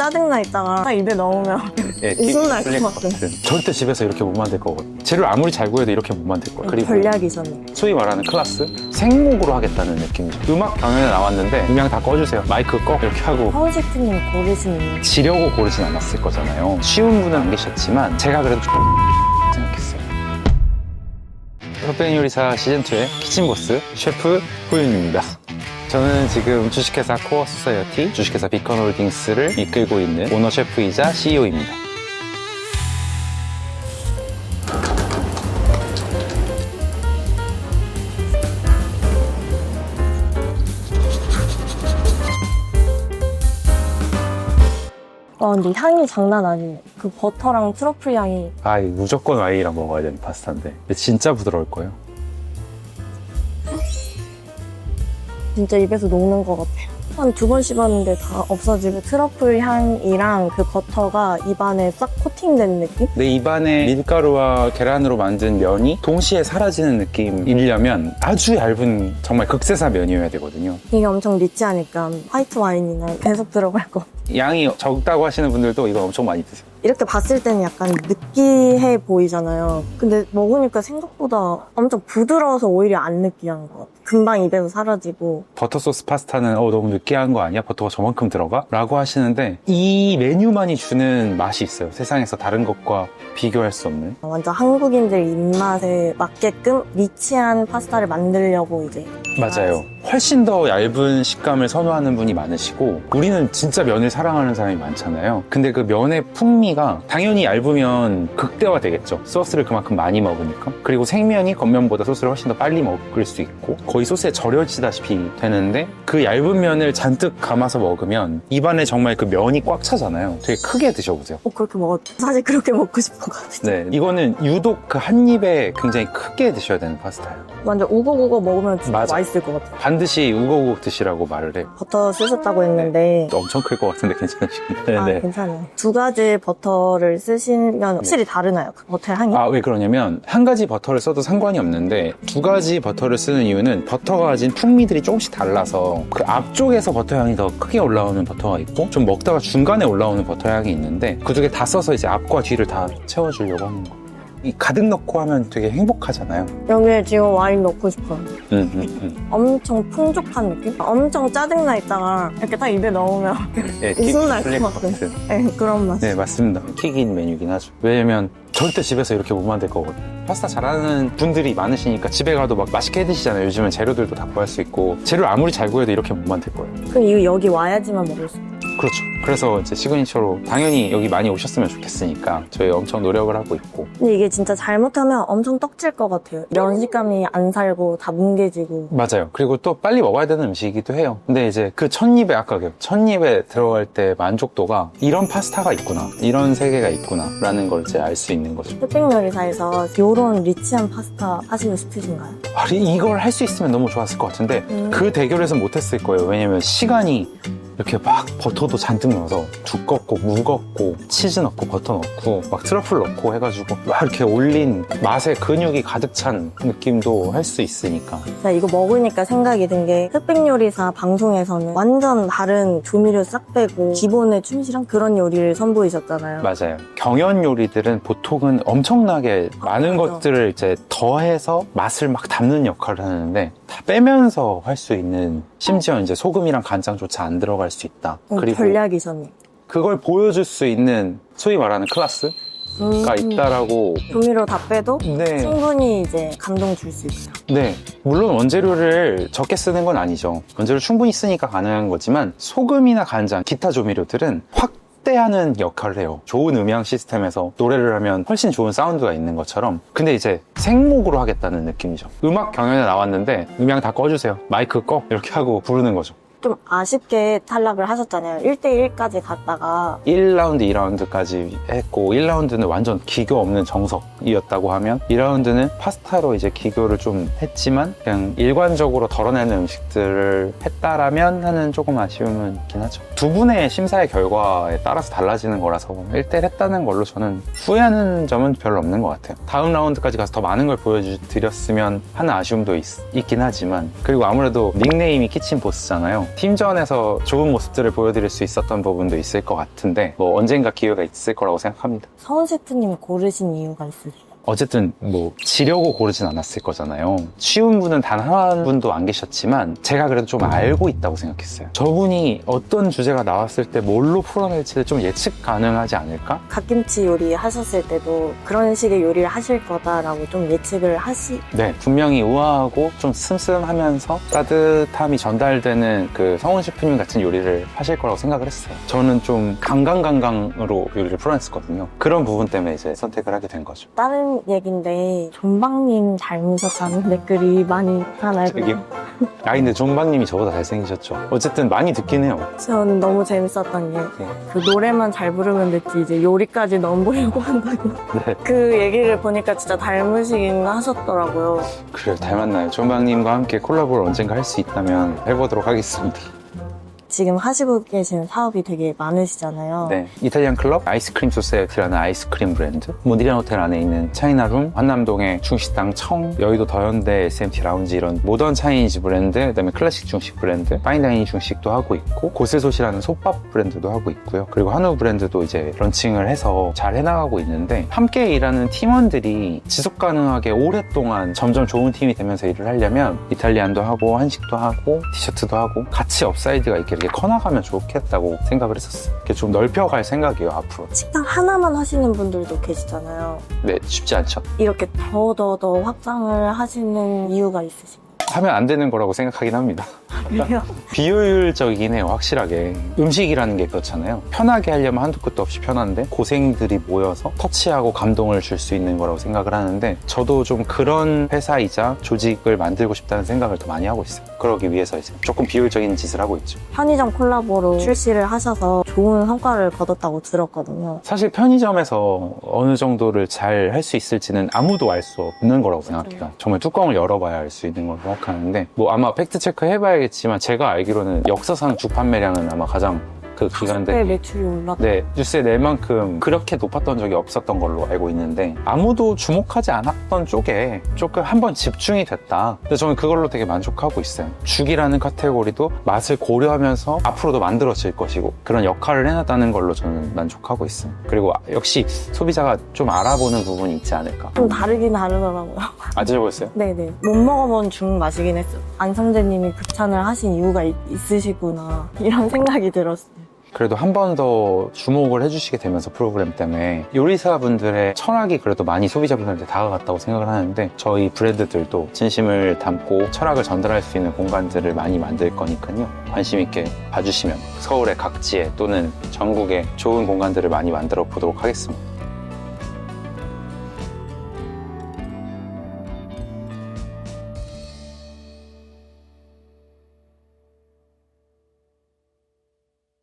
짜증나 있다가 딱 입에 넣으면 웃음 날 것 같은. 절대 집에서 이렇게 못 만들 거거든. 재료를 아무리 잘 구해도 이렇게 못 만들 거야. 그리고 전략이 있었네. 소위 말하는 클래스? 생목으로 하겠다는 느낌이죠. 음악 경연에 나왔는데 음향 다 꺼주세요. 마이크 꺼 이렇게 하고 하우시트님 고르시는 지려고 고르진 않았을 거잖아요. 쉬운 분은 안 계셨지만 제가 그래도 좀 생각했어요. 흑백 요리사 시즌2의 키친보스 셰프 후윤입니다. 저는 지금 주식회사 코어 소사이어티, 주식회사 비컨홀딩스를 이끌고 있는 오너 셰프이자 CEO입니다. 근데 향이 장난 아니네. 그 버터랑 트러플 향이. 무조건 와인이랑 먹어야 되는 파스타인데 진짜 부드러울 거예요. 진짜 입에서 녹는 것 같아요. 한 2번 씹었는데 다 없어지고 트러플 향이랑 그 버터가 입안에 싹 코팅되는 느낌? 내 입안에 밀가루와 계란으로 만든 면이 동시에 사라지는 느낌이려면 아주 얇은 정말 극세사 면이어야 되거든요. 이게 엄청 리치하니까 화이트 와인이나 계속 들어갈 거. 양이 적다고 하시는 분들도 이거 엄청 많이 드세요. 이렇게 봤을 때는 약간 느끼해 보이잖아요. 근데 먹으니까 생각보다 엄청 부드러워서 오히려 안 느끼한 것 같아요. 금방 입에서 사라지고. 버터 소스 파스타는 너무 느끼한 거 아니야? 버터가 저만큼 들어가? 라고 하시는데 이 메뉴만이 주는 맛이 있어요. 세상에서 다른 것과 비교할 수 없는. 완전 한국인들 입맛에 맞게끔 리치한 파스타를 만들려고 이제. 맞아요. 훨씬 더 얇은 식감을 선호하는 분이 많으시고 우리는 진짜 면을 사랑하는 사람이 많잖아요. 근데 그 면의 풍미가 당연히 얇으면 극대화 되겠죠. 소스를 그만큼 많이 먹으니까. 그리고 생면이 겉면보다 소스를 훨씬 더 빨리 먹을 수 있고 거의 소스에 절여지다시피 되는데 그 얇은 면을 잔뜩 감아서 먹으면 입안에 정말 그 면이 꽉 차잖아요. 되게 크게 드셔보세요. 그렇게 사실 그렇게 먹고 싶었거든요. 네, 이거는 유독 그 한 입에 굉장히 크게 드셔야 되는 파스타예요. 완전 우거우거 먹으면 진짜 맞아. 맛있을 것 같아요. 반드시 우거우거 드시라고 말을 해요. 버터 쓰셨다고 했는데 엄청 클 것 같은데 괜찮으시겠네요. 네네. 괜찮아요. 2가지 버터를 쓰시면 확실히 다르나요? 그 버터 향이? 왜 그러냐면 한 가지 버터를 써도 상관이 없는데 2가지 버터를 쓰는 이유는 버터가 가진 풍미들이 조금씩 달라서 그 앞쪽에서 버터 향이 더 크게 올라오는 버터가 있고 좀 먹다가 중간에 올라오는 버터 향이 있는데 그 두 개 다 써서 이제 앞과 뒤를 다 채워주려고 하는 거. 이 가득 넣고 하면 되게 행복하잖아요. 여기에 지금 와인 넣고 싶어요. 엄청 풍족한 느낌? 엄청 짜증나 있다가 이렇게 딱 입에 넣으면 네, 웃음 날 것 같은. 네, 그런 맛. 네, 맞습니다. 킥인 메뉴긴 하죠. 왜냐면 절대 집에서 이렇게 못 만들 거거든요. 파스타 잘하는 분들이 많으시니까 집에 가도 막 맛있게 해 드시잖아요. 요즘은 재료들도 다 구할 수 있고 재료를 아무리 잘 구해도 이렇게 못 만들 거예요. 그럼 이거 여기 와야지만 먹을 수 있어요. 그렇죠. 그래서 이제 시그니처로 당연히 여기 많이 오셨으면 좋겠으니까 저희 엄청 노력을 하고 있고. 근데 이게 진짜 잘못하면 엄청 떡질 것 같아요. 면 식감이 안 살고 다 뭉개지고. 맞아요. 그리고 또 빨리 먹어야 되는 음식이기도 해요. 근데 이제 그 첫입에 들어갈 때 만족도가 이런 파스타가 있구나, 이런 세계가 있구나 라는 걸 이제 알 수 있는 거죠. 흑백 요리사에서 이런 리치한 파스타 하시고 싶으신가요? 이걸 할 수 있으면 너무 좋았을 것 같은데 그 대결에서 못했을 거예요. 왜냐면 시간이 이렇게 막 버터도 잔뜩 넣어서 두껍고 무겁고 치즈 넣고 버터 넣고 막 트러플 넣고 해가지고 막 이렇게 올린 맛에 근육이 가득 찬 느낌도 할 수 있으니까. 제가 이거 먹으니까 생각이 든 게 흑백 요리사 방송에서는 완전 다른 조미료 싹 빼고 기본에 충실한 그런 요리를 선보이셨잖아요. 맞아요. 경연 요리들은 보통은 엄청나게 많은 맞아. 것들을 이제 더해서 맛을 막 담는 역할을 하는데 다 빼면서 할 수 있는, 심지어 이제 소금이랑 간장조차 안 들어갈 수 있다. 그리고 전략이셨네. 그걸 보여줄 수 있는 소위 말하는 클래스가 있다라고. 조미료 다 빼도 네. 충분히 이제 감동 줄 수 있다. 네. 물론 원재료를 적게 쓰는 건 아니죠. 원재료 충분히 쓰니까 가능한 거지만 소금이나 간장, 기타 조미료들은 확대하는 역할을 해요. 좋은 음향 시스템에서 노래를 하면 훨씬 좋은 사운드가 있는 것처럼. 근데 이제 생목으로 하겠다는 느낌이죠. 음악 경연에 나왔는데 음향 다 꺼주세요. 마이크 꺼. 이렇게 하고 부르는 거죠. 좀 아쉽게 탈락을 하셨잖아요. 1대1까지 갔다가 1라운드, 2라운드까지 했고 1라운드는 완전 기교 없는 정석이었다고 하면 2라운드는 파스타로 이제 기교를 좀 했지만 그냥 일관적으로 덜어내는 음식들을 했다라면 하는 조금 아쉬움은 있긴 하죠. 두 분의 심사의 결과에 따라서 달라지는 거라서 1대1 했다는 걸로 저는 후회하는 점은 별로 없는 것 같아요. 다음 라운드까지 가서 더 많은 걸 보여드렸으면 하는 아쉬움도 있긴 하지만, 그리고 아무래도 닉네임이 키친보스잖아요. 팀전에서 좋은 모습들을 보여드릴 수 있었던 부분도 있을 것 같은데 뭐 언젠가 기회가 있을 거라고 생각합니다. 서훈 셰프님이 고르신 이유가 있으세요? 어쨌든 뭐 지려고 고르진 않았을 거잖아요. 쉬운 분은 단 한 분도 안 계셨지만 제가 그래도 좀 알고 있다고 생각했어요. 저분이 어떤 주제가 나왔을 때 뭘로 풀어낼지를 좀 예측 가능하지 않을까? 갓김치 요리 하셨을 때도 그런 식의 요리를 하실 거다라고 좀 예측을 네, 분명히 우아하고 좀 슴슴하면서 따뜻함이 전달되는 그 성훈 셰프님 같은 요리를 하실 거라고 생각을 했어요. 저는 좀 강강강강으로 요리를 풀어냈었거든요. 그런 부분 때문에 이제 선택을 하게 된 거죠. 다른 얘긴데 존박님 닮으셨다는 댓글이 많이 하나요? 저기요? 아 근데 존박님이 저보다 잘생기셨죠. 어쨌든 많이 듣긴 해요. 저는 너무 재밌었던 게 그 노래만 잘 부르면 됐지 이제 요리까지 넘보려고 한다고 네. 그 얘기를 보니까 진짜 닮으시긴 하셨더라고요. 그래요, 닮았나요? 존박님과 함께 콜라보를 언젠가 할 수 있다면 해보도록 하겠습니다. 지금 하시고 계신 사업이 되게 많으시잖아요. 네, 이탈리안 클럽 아이스크림 소사이어티라는 아이스크림 브랜드, 모디리안 호텔 안에 있는 차이나룸, 한남동의 중식당 청, 여의도 더현대 SMT 라운지 이런 모던 차이니즈 브랜드, 그다음에 클래식 중식 브랜드, 파인다이닝 중식도 하고 있고 고슬솥이라는 솥밥 브랜드도 하고 있고요. 그리고 한우 브랜드도 이제 런칭을 해서 잘 해나가고 있는데 함께 일하는 팀원들이 지속 가능하게 오랫동안 점점 좋은 팀이 되면서 일을 하려면 이탈리안도 하고 한식도 하고 티셔츠도 하고 같이 업사이드가 있게 이렇게 커나가면 좋겠다고 생각을 했었어요. 이렇게 좀 넓혀갈 생각이에요, 앞으로. 식당 하나만 하시는 분들도 계시잖아요. 네, 쉽지 않죠. 이렇게 더 확장을 하시는 이유가 있으신가요? 하면 안 되는 거라고 생각하긴 합니다. 왜요? 비효율적이긴 해요, 확실하게. 음식이라는 게 그렇잖아요. 편하게 하려면 한도 끝도 없이 편한데 고생들이 모여서 터치하고 감동을 줄 수 있는 거라고 생각을 하는데 저도 좀 그런 회사이자 조직을 만들고 싶다는 생각을 더 많이 하고 있어요. 그러기 위해서 이제 조금 비효율적인 짓을 하고 있죠. 편의점 콜라보로 출시를 하셔서 좋은 성과를 거뒀다고 들었거든요. 사실 편의점에서 어느 정도를 잘 할 수 있을지는 아무도 알 수 없는 거라고 생각해요. 정말 뚜껑을 열어봐야 알 수 있는 걸 생각하는데 뭐 아마 팩트체크 해봐야겠지만 제가 알기로는 역사상 주 판매량은 아마 가장 그 기간대 매출이 올랐다. 네, 뉴스에 낼 만큼 그렇게 높았던 적이 없었던 걸로 알고 있는데 아무도 주목하지 않았던 쪽에 조금 한번 집중이 됐다. 근데 저는 그걸로 되게 만족하고 있어요. 죽이라는 카테고리도 맛을 고려하면서 앞으로도 만들어질 것이고 그런 역할을 해놨다는 걸로 저는 만족하고 있어요. 그리고 역시 소비자가 좀 알아보는 부분이 있지 않을까. 좀 다르긴 다르더라고요. 아, 드셔보셨어요? 네네. 못 먹어본 죽 맛이긴 했어요. 안성재님이 극찬을 하신 이유가 있으시구나. 이런 생각이 들었어요. 그래도 한 번 더 주목을 해주시게 되면서 프로그램 때문에 요리사분들의 철학이 그래도 많이 소비자분들한테 다가갔다고 생각을 하는데 저희 브랜드들도 진심을 담고 철학을 전달할 수 있는 공간들을 많이 만들 거니까요. 관심 있게 봐주시면 서울의 각지에 또는 전국에 좋은 공간들을 많이 만들어 보도록 하겠습니다.